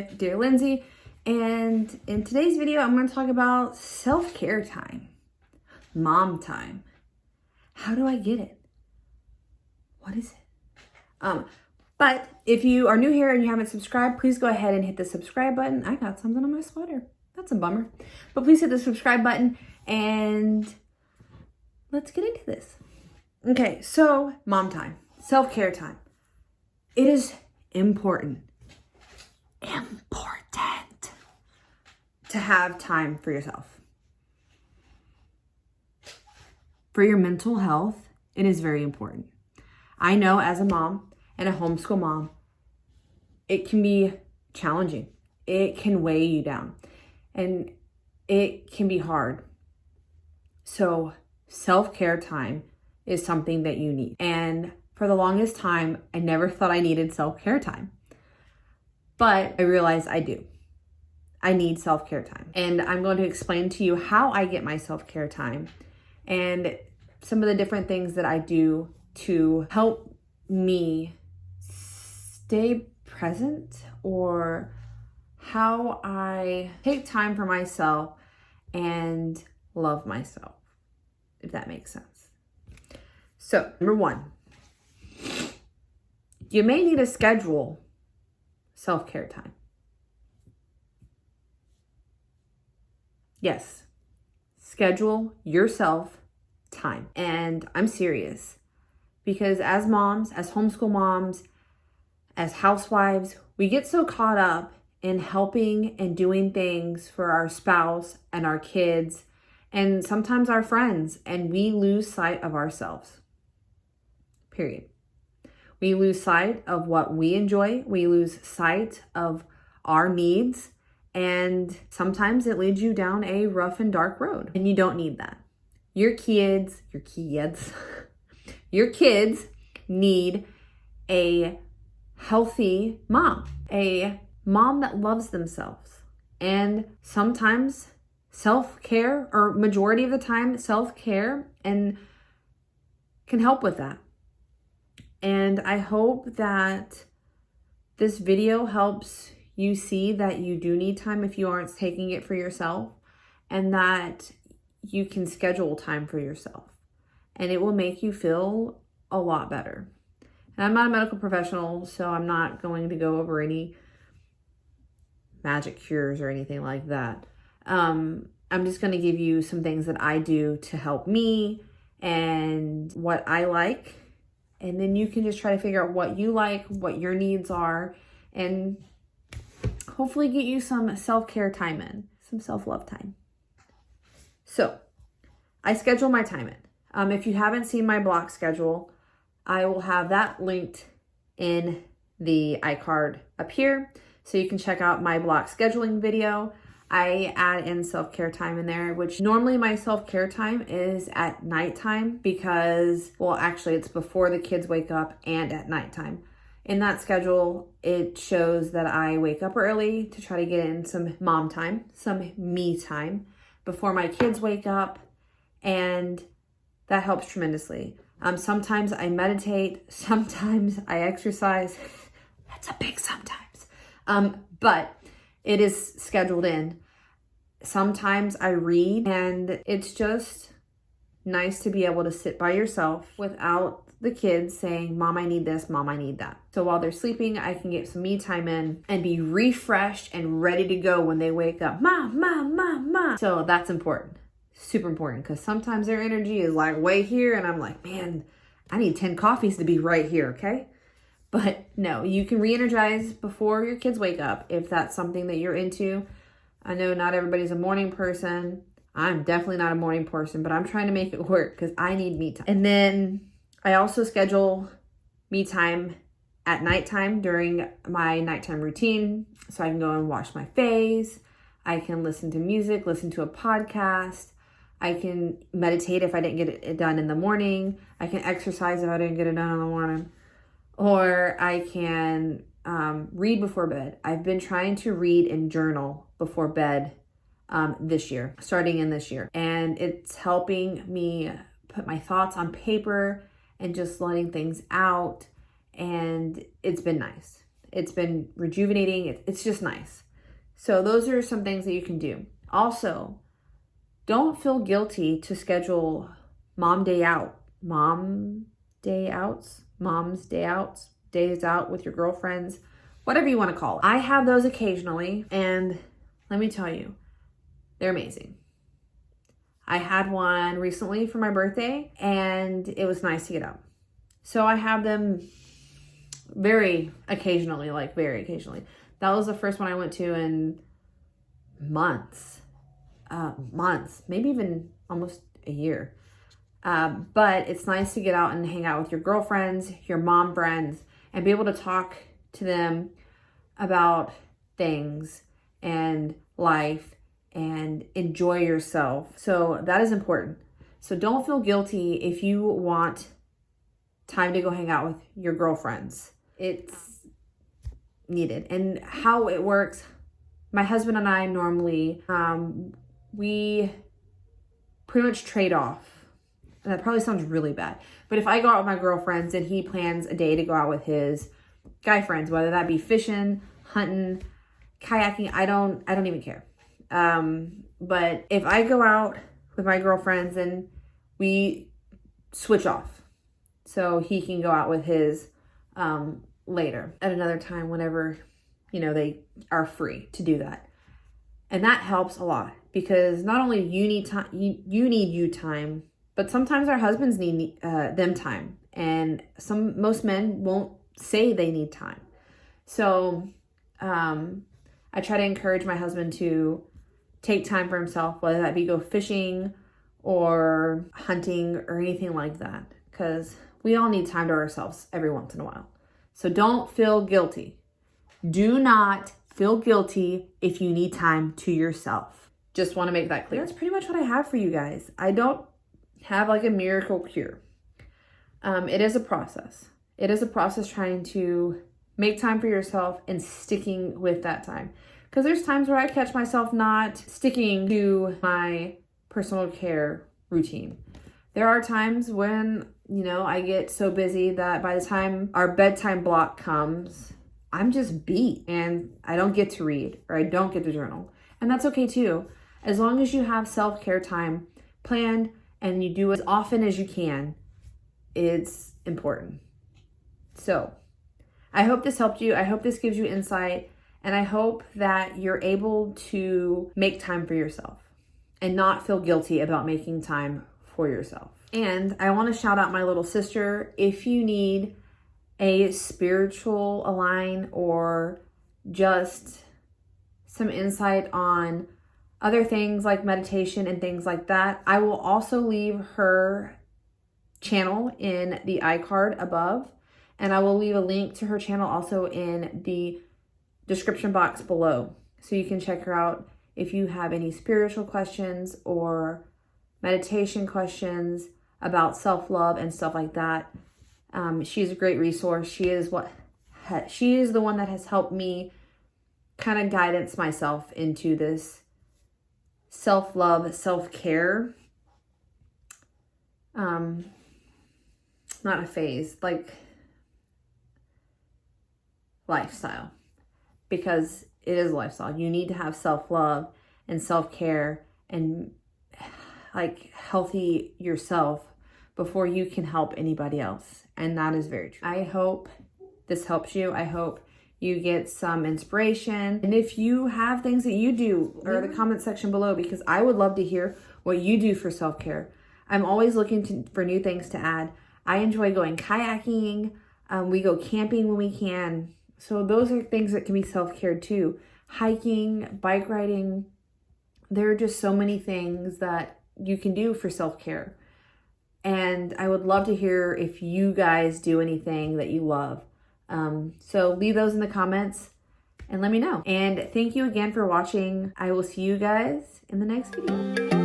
with Dear Lindsay, and in today's video I'm going to talk about self-care time, mom time. How do I get it? What is it? But if you are new here and you haven't subscribed, please go ahead and hit the subscribe button. I got something on my sweater. That's a bummer. But please hit the subscribe button and let's get into this. Okay, so mom time, self-care time. It is important to have time for yourself. For your mental health, it is very important. I know as a mom and a homeschool mom, it can be challenging. It can weigh you down and it can be hard. So self-care time is something that you need. And for the longest time, I never thought I needed self-care time. But I realized I do. I need self-care time. And I'm going to explain to you how I get my self-care time and some of the different things that I do to help me stay present, or how I take time for myself and love myself, if that makes sense. So, number one, you may need to schedule self-care time. Yes, schedule yourself time. And I'm serious, because as moms, as homeschool moms, as housewives, we get so caught up in helping and doing things for our spouse and our kids and sometimes our friends, and we lose sight of ourselves. Period. We lose sight of what we enjoy. We lose sight of our needs. And sometimes it leads you down a rough and dark road. And you don't need that. Your kids need a healthy mom. A mom that loves themselves. And sometimes self-care, or majority of the time, self-care and can help with that. And I hope that this video helps you see that you do need time if you aren't taking it for yourself, and that you can schedule time for yourself, and it will make you feel a lot better. And I'm not a medical professional, so I'm not going to go over any magic cures or anything like that. I'm just going to give you some things that I do to help me and what I like. And then you can just try to figure out what you like, what your needs are, and hopefully get you some self-care time in, some self-love time. So I schedule my time in. If you haven't seen my block schedule, I will have that linked in the iCard up here, so you can check out my block scheduling video. I add in self-care time in there, which normally my self-care time is at nighttime because, well, actually it's before the kids wake up and at nighttime. In that schedule, it shows that I wake up early to try to get in some mom time, some me time before my kids wake up, and that helps tremendously. Sometimes I meditate, sometimes I exercise. That's a big sometimes. But it is scheduled in. Sometimes I read, and it's just nice to be able to sit by yourself without the kids saying, Mom, I need this, Mom, I need that. So while they're sleeping, I can get some me time in and be refreshed and ready to go when they wake up. Mom, Mom, Mom, Mom. So that's important. Super important, because sometimes their energy is like way here and I'm like, man, I need 10 coffees to be right here, okay? But no, you can re-energize before your kids wake up if that's something that you're into. I know not everybody's a morning person. I'm definitely not a morning person, but I'm trying to make it work because I need me time. And then I also schedule me time at nighttime during my nighttime routine, so I can go and wash my face. I can listen to music, listen to a podcast. I can meditate if I didn't get it done in the morning. I can exercise if I didn't get it done in the morning. Or I can read before bed. I've been trying to read and journal before bed this year, starting in this year. And it's helping me put my thoughts on paper and just letting things out. And it's been nice. It's been rejuvenating. It's just nice. So those are some things that you can do. Also, don't feel guilty to schedule mom's day outs, days out with your girlfriends, whatever you want to call it. I have those occasionally, and let me tell you, they're amazing. I had one recently for my birthday, and it was nice to get out. So I have them very occasionally. That was the first one I went to in months, maybe even almost a year. But it's nice to get out and hang out with your girlfriends, your mom friends, and be able to talk to them about things and life and enjoy yourself. So that is important. So don't feel guilty if you want time to go hang out with your girlfriends. It's needed. And how it works, my husband and I normally, we pretty much trade off. And that probably sounds really bad. But if I go out with my girlfriends and he plans a day to go out with his guy friends, whether that be fishing, hunting, kayaking, I don't even care. But if I go out with my girlfriends, then we switch off. So he can go out with his later at another time whenever, they are free to do that. And that helps a lot because not only you need time, you need time, but sometimes our husbands need them time. And most men won't say they need time. So I try to encourage my husband to take time for himself, whether that be go fishing or hunting or anything like that, because we all need time to ourselves every once in a while. So don't feel guilty. Do not feel guilty if you need time to yourself. Just want to make that clear. That's pretty much what I have for you guys. I don't have like a miracle cure. It is a process. It is a process trying to make time for yourself and sticking with that time. Because there's times where I catch myself not sticking to my personal care routine. There are times when, I get so busy that by the time our bedtime block comes, I'm just beat and I don't get to read or I don't get to journal. And that's okay too. As long as you have self-care time planned and you do as often as you can, it's important. So I hope this helped you. I hope this gives you insight. And I hope that you're able to make time for yourself and not feel guilty about making time for yourself. And I want to shout out my little sister. If you need a spiritual align or just some insight on other things like meditation and things like that, I will also leave her channel in the iCard above. And I will leave a link to her channel also in the description box below. So you can check her out if you have any spiritual questions or meditation questions about self-love and stuff like that. She's a great resource. She is the one that has helped me kind of guidance myself into this self-love, self-care. Not a phase, like lifestyle. Because it is a lifestyle. You need to have self-love and self-care and like healthy yourself before you can help anybody else. And that is very true. I hope this helps you. I hope you get some inspiration. And if you have things that you do, or the comment section below, because I would love to hear what you do for self-care. I'm always looking for new things to add. I enjoy going kayaking. We go camping when we can. So those are things that can be self-care too. Hiking, bike riding. There are just so many things that you can do for self-care. And I would love to hear if you guys do anything that you love. So leave those in the comments and let me know. And thank you again for watching. I will see you guys in the next video.